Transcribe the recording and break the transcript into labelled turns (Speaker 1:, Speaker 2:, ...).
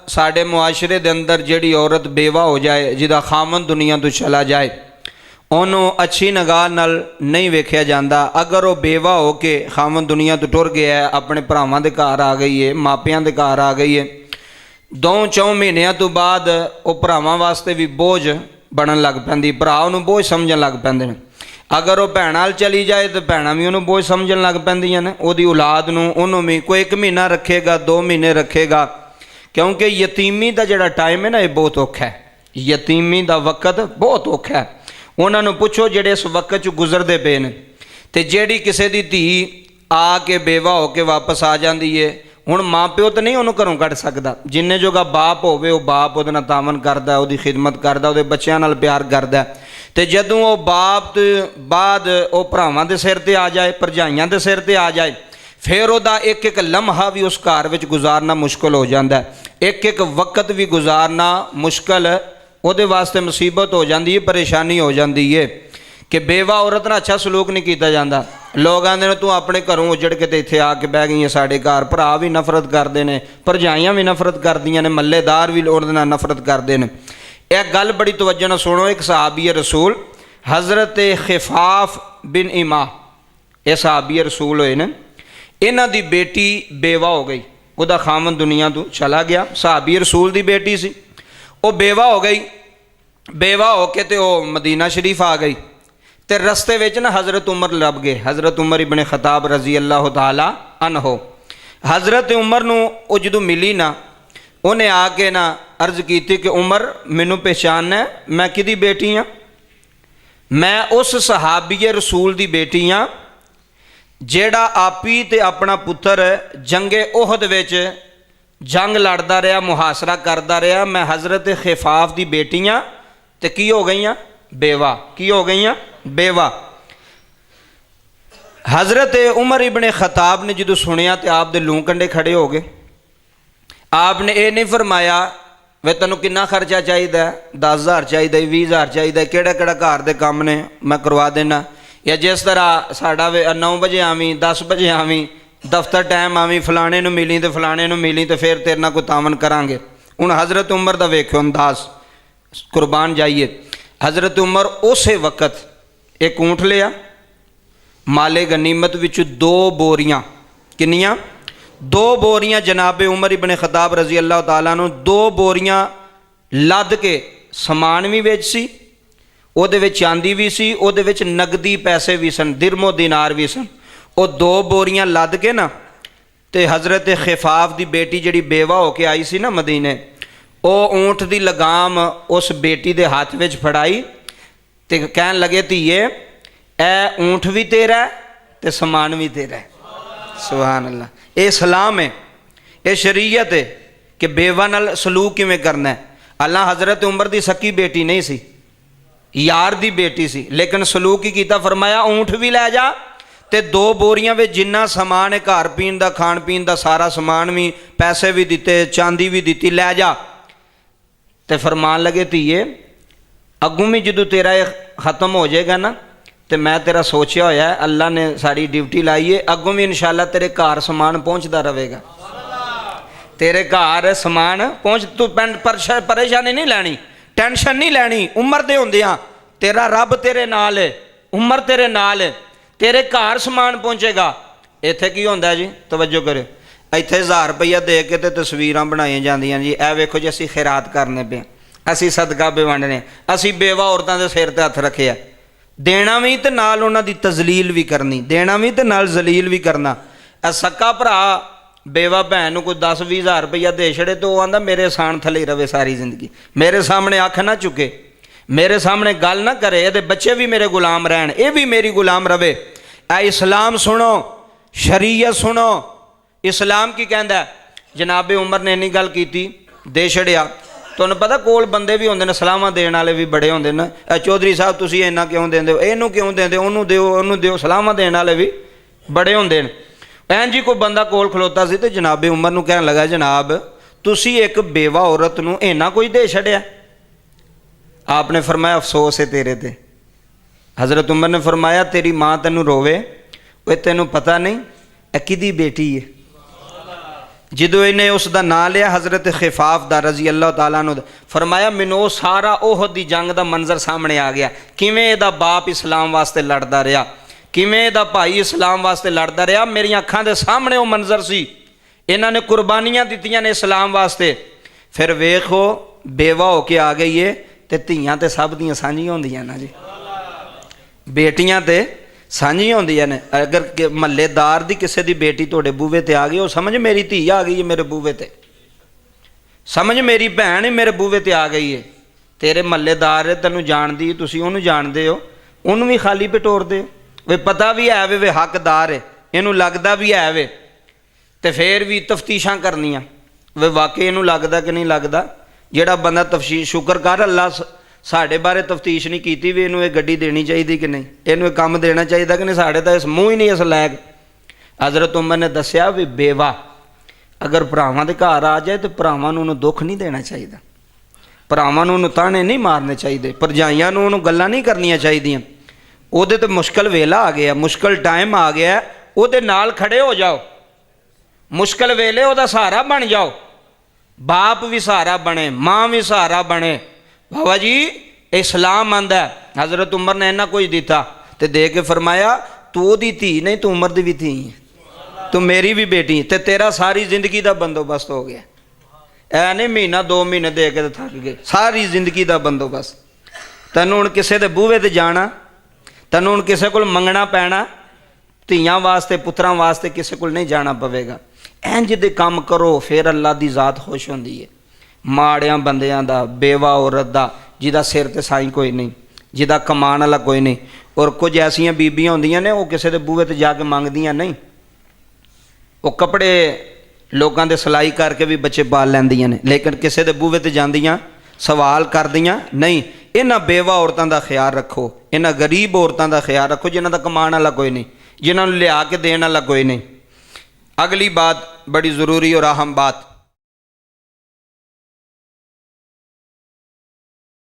Speaker 1: साडे मुआशरे दे अंदर जिहड़ी औरत बेवा हो जाए, जिहदा खामन दुनिया तो चला जाए, ਉਹਨੂੰ अच्छी निगाह नाल नहीं वेख्या जाता। अगर वो बेवा हो के खामन दुनिया तो टुर गया है, अपने भरावां दे घर आ गई है, मापियां दे घर आ गई है, 2-4 महीनों तो बाद वो भरावां वास्ते भी बोझ बनन लग पैंदी, भरा उन्होंने बोझ समझन लग पैंदे ने। अगर वो भैन नाल चली जाए तो भैनां भी उन्होंने बोझ समझन लग पैंदियां ने। उहदी औलाद नूं उन्होंने भी कोई 1 महीना रखेगा, 2 महीने रखेगा, क्योंकि यतीमी का जिहड़ा टाइम है ना, ये बहुत औखा है। यतीमी का वक्त बहुत औखा है। उन्होंने पुछो जिहड़े इस वक्त च गुजरते पे ने, ते जिहड़ी किसी दी धी आके बेवा होके वापस आ जाती है, हुण माँ प्यो तो नहीं उन्होंने घरों कढ़ सकता। जिन्ने जोगा बाप होवे वो बाप उहदे नाल तामन करदा, उहदी खिदमत करदा, उहदे बच्चों नाल प्यार करदा। ते जदों वो बाप तो बाद वो भरावां दे सिर ते आ जाए, भरजाइयां दे सिर ते आ जाए, फिर उहदा एक एक लम्हा भी उस घर विच गुजारना मुश्किल हो जाता है। एक एक वक्त भी गुजारना मुश्किल ਉਹਦੇ वास्ते मुसीबत हो जाती है, परेशानी हो जाती है कि बेवा औरत ना अच्छा सलूक नहीं किया जाता। लोग आते हैं तू अपने घरों उजड़ के इत्थे आके बह गई है साढ़े घर, भरा भी नफरत करते हैं, भरजाइयां भी नफरत करदियां ने, मल्लेदार भी उहदे नाल नफरत करते हैं। एक गल बड़ी तवज्जो नाल सुनो। एक सहाबी रसूल हज़रत खिफाफ बिन इमा, ये सहाबी रसूल होए ने, इन्हां दी बेटी बेवा हो गई, उहदा खामन दुनिया तो चला गया। सहाबी रसूल दी बेटी सी, वो बेवा हो गई। बेवा होके तो मदीना शरीफ आ गई, तो रस्ते में ना हज़रत उमर लभ गए। हज़रत उमर इबन खताब रजी अल्लाह तआला अन्हो। हज़रत उमर नूं वो जदों मिली ना, उन्हें आके ना अर्ज की कि उमर मैनू पहचान है, मैं किदी बेटी हाँ? मैं उस सहाबी रसूल दी बेटी हाँ जेड़ा आपी ते अपना पुत्र जंगे ओहद विच जंग लड़ता रहा, मुहासरा करता रहा। मैं हज़रत खिफाफ की बेटी हाँ, तो की हो गई हाँ? बेवा। की हो गई हाँ? बेवा। हज़रत उमर इबन खताब ने जो सुनिया तो आप दे लूं कंडे खड़े हो गए। आपने ये नहीं फरमाया वे तेनों कितना खर्चा चाहिए, 10,000 चाहिए, 20,000 चाहिए, केड़ा केड़ा घर के काम ने मैं करवा देना, या जिस तरह साढ़ा 9 बजे आवी, 10 बजे आवी, दफ्तर टाइम आवी, फलाने नूं मिली तो फलाने नूं मिली तो फिर तेरे नाल कोई तामन करांगे। हुण हज़रत उमर का वेखो अंदाज, कुर्बान जाइए। हज़रत उमर उस वक्त एक ऊँट लिया, माले गनीमत विच 2 बोरियां, किनियां? 2 बोरियां जनाबे उमर इबन खताब रजी अल्लाह तआला नूं 2 बोरियां लद के समान भी विच सी, उहदे विच चांदी भी सी, उहदे विच नगदी पैसे भी सन, दिरमो दिनार भी सन। वो 2 बोरियां लद के ना तो हज़रत खिफाफ की बेटी जी बेवा होके आई सी ना मदीने, वो ऊँट की लगाम उस बेटी के हाथ में फड़ाई तो कहन लगे धीए ए ऊँट भी तेरा है तो समान भी तेरा है। सुभान अल्लाह। ये सलाम है, ये शरीयत है कि बेवा नाल सलूक किवें करना है। अल्लाह हज़रत उमर की सकी बेटी नहीं सी, यार दी बेटी सी, लेकिन सलूक ही कीता, फरमाया ऊँट भी लै जा ते 2 बोरियां में जिन्ना समान है घर पीन का, खाण पीन का सारा समान भी, पैसे भी दिते, चांदी भी दी, लै जा। तो फरमान लगे धीए अगों भी जो तेरा ये ख़त्म हो जाएगा ना, तो मैं तेरा सोचा होया है, अल्लाह ने सारी ड्यूटी लाई है, अगों भी इंशाअल्लाह तेरे घर समान पहुँचता रहेगा, तेरे घर समान पहुँच। तू परेशानी नहीं लैनी, टेंशन नहीं लैनी। उमर दे होंदियां तेरा रब तेरे नाल है, उमर तेरे नाल है, तेरे घर समान पहुँचेगा। इत्थे की होंदा जी, तवज्जो करो, इत्थे 1000 रुपया दे के तो तस्वीरां बनाई जांदियां जी, ए वेखो जी असीं खैरात करने पे, असीं सदका पे वंडने, असीं बेवा औरतां दे सिर ते हथ रखे आ। देना भी तो नाल उन्हां दी तजलील भी करनी, देना भी तो नाल जलील भी करना। सक्का भरा बेवा भैन नूं कोई 10-20 हज़ार रुपया दे छड़े तो आंदा मेरे साण थले ही रवे सारी जिंदगी, मेरे सामने अख ना चुके, मेरे सामने गल ना करे, ये बच्चे भी मेरे गुलाम रहन, ये भी मेरी गुलाम रवे। ए इस्लाम सुनो, शरीयत सुनो, इस्लाम की कहंदा है। जनाबे उमर ने इन्नी गल कीती, दे छड़िया। तुहानूं पता कोल बंदे भी होंदे ने, सलाहां देण वाले भी बड़े होंदे ने, चौधरी साहब तुसीं इन्ना क्यों देंदे हो, इहनूं क्यों देंदे, ओनूं दिओ ओनूं दिओ, सलाहां देण वाले भी बड़े होंदे ने। भैन जी कोई बंदा कोल खलोता सी ते जनाबे उमर नूं कहण लगा, जनाब तुसीं एक बेवा औरत नूं इन्ना कोई दे छड़िया। आपने फरमाया अफसोस है तेरे ते। हज़रत उमर ने फरमाया तेरी माँ तेनू रोवे, वो तेनू पता नहीं ए किदी बेटी है, ਜਦੋਂ ਇਹਨੇ ਉਸ ਦਾ ਨਾਂ ਲਿਆ ਹਜ਼ਰਤ ਖਿਫਾਫ ਦਾ ਰਜ਼ੀ ਅੱਲਾਹ ਤਾਲਾ ਨੂੰ, ਫਰਮਾਇਆ ਮੈਨੂੰ ਉਹ ਸਾਰਾ ਉਹਦ ਦੀ ਜੰਗ ਦਾ ਮੰਜ਼ਰ ਸਾਹਮਣੇ ਆ ਗਿਆ, ਕਿਵੇਂ ਇਹਦਾ ਬਾਪ ਇਸਲਾਮ ਵਾਸਤੇ ਲੜਦਾ ਰਿਹਾ, ਕਿਵੇਂ ਇਹਦਾ ਭਾਈ ਇਸਲਾਮ ਵਾਸਤੇ ਲੜਦਾ ਰਿਹਾ। ਮੇਰੀਆਂ ਅੱਖਾਂ ਦੇ ਸਾਹਮਣੇ ਉਹ ਮੰਜ਼ਰ ਸੀ। ਇਹਨਾਂ ਨੇ ਕੁਰਬਾਨੀਆਂ ਦਿੱਤੀਆਂ ਨੇ ਇਸਲਾਮ ਵਾਸਤੇ। ਫਿਰ ਵੇਖੋ ਬੇਵਾ ਹੋ ਕੇ ਆ ਗਈ ਏ, ਤੇ ਧੀਆਂ ਤੇ ਸਭ ਦੀਆਂ ਸਾਂਝੀਆਂ ਹੁੰਦੀਆਂ ਨਾ ਜੀ, ਬੇਟੀਆਂ ਤੇ ਸਾਂਝੀਆਂ ਹੁੰਦੀਆਂ ਨੇ। ਅਗਰ ਮਹੱਲੇਦਾਰ ਦੀ ਕਿਸੇ ਦੀ ਬੇਟੀ ਤੁਹਾਡੇ ਬੂਹੇ ਤੇ ਆ ਗਈ, ਉਹ ਸਮਝ ਮੇਰੀ ਧੀ ਆ ਗਈ ਹੈ ਮੇਰੇ ਬੂਹੇ ਤੇ, ਸਮਝ ਮੇਰੀ ਭੈਣ ਹੀ ਮੇਰੇ ਬੂਹੇ ਤੇ ਆ ਗਈ ਹੈ। ਤੇਰੇ ਮਹੱਲੇਦਾਰ ਹੈ, ਤੈਨੂੰ ਜਾਣਦੀ, ਤੁਸੀਂ ਉਹਨੂੰ ਜਾਣਦੇ ਹੋ, ਉਹਨੂੰ ਵੀ ਖਾਲੀ ਪਟੋਰਦੇ ਹੋ। ਵੇ ਪਤਾ ਵੀ ਹੈ ਵੇ ਹੱਕਦਾਰ ਹੈ, ਇਹਨੂੰ ਲੱਗਦਾ ਵੀ ਹੈ ਵੇ, ਤੇ ਫਿਰ ਵੀ ਤਫਤੀਸ਼ਾਂ ਕਰਨੀਆਂ ਵੇ ਵਾਕਈ ਇਹਨੂੰ ਲੱਗਦਾ ਕਿ ਨਹੀਂ ਲੱਗਦਾ। ਜਿਹੜਾ ਬੰਦਾ ਤਫਤੀਸ਼, ਸ਼ੁਕਰ ਕਰ ਅੱਲਾ ਸਾਡੇ ਬਾਰੇ ਤਫਤੀਸ਼ ਨਹੀਂ ਕੀਤੀ ਵੀ ਇਹਨੂੰ ਇਹ ਗੱਡੀ ਦੇਣੀ ਚਾਹੀਦੀ ਕਿ ਨਹੀਂ, ਇਹਨੂੰ ਇਹ ਕੰਮ ਦੇਣਾ ਚਾਹੀਦਾ ਕਿ ਨਹੀਂ, ਸਾਡੇ ਤਾਂ ਇਸ ਮੂੰਹ ਹੀ ਨਹੀਂ ਇਸ ਲਾਇਕ। ਹਜ਼ਰਤ ਉਮਰ ਨੇ ਦੱਸਿਆ ਵੀ ਬੇਵਾ ਅਗਰ ਭਰਾਵਾਂ ਦੇ ਘਰ ਆ ਜਾਏ ਤਾਂ ਭਰਾਵਾਂ ਨੂੰ ਉਹਨੂੰ ਦੁੱਖ ਨਹੀਂ ਦੇਣਾ ਚਾਹੀਦਾ, ਭਰਾਵਾਂ ਨੂੰ ਉਹਨੂੰ ਤਾਣੇ ਨਹੀਂ ਮਾਰਨੇ ਚਾਹੀਦੇ, ਭਰਜਾਈਆਂ ਨੂੰ ਉਹਨੂੰ ਗੱਲਾਂ ਨਹੀਂ ਕਰਨੀਆਂ ਚਾਹੀਦੀਆਂ। ਉਹਦੇ ਤੇ ਮੁਸ਼ਕਲ ਵੇਲਾ ਆ ਗਿਆ, ਮੁਸ਼ਕਲ ਟਾਈਮ ਆ ਗਿਆ, ਉਹਦੇ ਨਾਲ ਖੜੇ ਹੋ ਜਾਓ, ਮੁਸ਼ਕਲ ਵੇਲੇ ਉਹਦਾ ਸਹਾਰਾ ਬਣ ਜਾਓ। ਬਾਪ ਵੀ ਸਹਾਰਾ ਬਣੇ, ਮਾਂ ਵੀ ਸਹਾਰਾ ਬਣੇ। ਬਾਬਾ ਜੀ ਇਸਲਾਮ ਆਂਦਾ ਹਜ਼ਰਤ ਉਮਰ ਨੇ ਇੰਨਾ ਕੁਝ ਦਿੱਤਾ ਤੇ ਦੇ ਕੇ ਫਰਮਾਇਆ ਤੂੰ ਉਹਦੀ ਧੀ ਨਹੀਂ, ਤੂੰ ਉਮਰ ਦੀ ਵੀ ਧੀ ਹੈ, ਤੂੰ ਮੇਰੀ ਵੀ ਬੇਟੀ, ਤੇ ਤੇਰਾ ਸਾਰੀ ਜ਼ਿੰਦਗੀ ਦਾ ਬੰਦੋਬਸਤ ਹੋ ਗਿਆ। ਐ ਨਹੀਂ ਮਹੀਨਾ 2 ਮਹੀਨੇ ਦੇ ਕੇ ਤੇ ਥੱਕ ਗਏ, ਸਾਰੀ ਜ਼ਿੰਦਗੀ ਦਾ ਬੰਦੋਬਸਤ। ਤੈਨੂੰ ਹੁਣ ਕਿਸੇ ਦੇ ਬੂਹੇ ਤੇ ਜਾਣਾ, ਤੈਨੂੰ ਹੁਣ ਕਿਸੇ ਕੋਲ ਮੰਗਣਾ ਪੈਣਾ, ਧੀਆਂ ਵਾਸਤੇ ਪੁੱਤਰਾਂ ਵਾਸਤੇ ਕਿਸੇ ਕੋਲ ਨਹੀਂ ਜਾਣਾ ਪਵੇਗਾ। ਇੰਜ ਦੇ ਕੰਮ ਕਰੋ, ਫਿਰ ਅੱਲਾ ਦੀ ਜ਼ਾਤ ਖੁਸ਼ ਹੁੰਦੀ ਹੈ। ਮਾੜਿਆਂ ਬੰਦਿਆਂ ਦਾ, ਬੇਵਾ ਔਰਤ ਦਾ, ਜਿਹਦਾ ਸਿਰ ਤੇ ਸਾਈਂ ਕੋਈ ਨਹੀਂ, ਜਿਹਦਾ ਕਮਾਉਣ ਵਾਲਾ ਕੋਈ ਨਹੀਂ। ਔਰ ਕੁਝ ਐਸੀਆਂ ਬੀਬੀਆਂ ਹੁੰਦੀਆਂ ਨੇ ਉਹ ਕਿਸੇ ਦੇ ਬੂਹੇ ਤੇ ਜਾ ਕੇ ਮੰਗਦੀਆਂ ਨਹੀਂ, ਉਹ ਕੱਪੜੇ ਲੋਕਾਂ ਦੇ ਸਿਲਾਈ ਕਰਕੇ ਵੀ ਬੱਚੇ ਪਾਲ ਲੈਂਦੀਆਂ ਨੇ, ਲੇਕਿਨ ਕਿਸੇ ਦੇ ਬੂਹੇ ਤੇ ਜਾਂਦੀਆਂ ਸਵਾਲ ਕਰਦੀਆਂ ਨਹੀਂ। ਇਹਨਾਂ ਬੇਵਾ ਔਰਤਾਂ ਦਾ ਖਿਆਲ ਰੱਖੋ, ਇਹਨਾਂ ਗਰੀਬ ਔਰਤਾਂ ਦਾ ਖਿਆਲ ਰੱਖੋ ਜਿਨ੍ਹਾਂ ਦਾ ਕਮਾਉਣ ਵਾਲਾ ਕੋਈ ਨਹੀਂ, ਜਿਨ੍ਹਾਂ ਨੂੰ ਲਿਆ ਕੇ ਦੇਣ ਵਾਲਾ ਕੋਈ ਨਹੀਂ। अगली बात बड़ी ज़रूरी और अहम बात,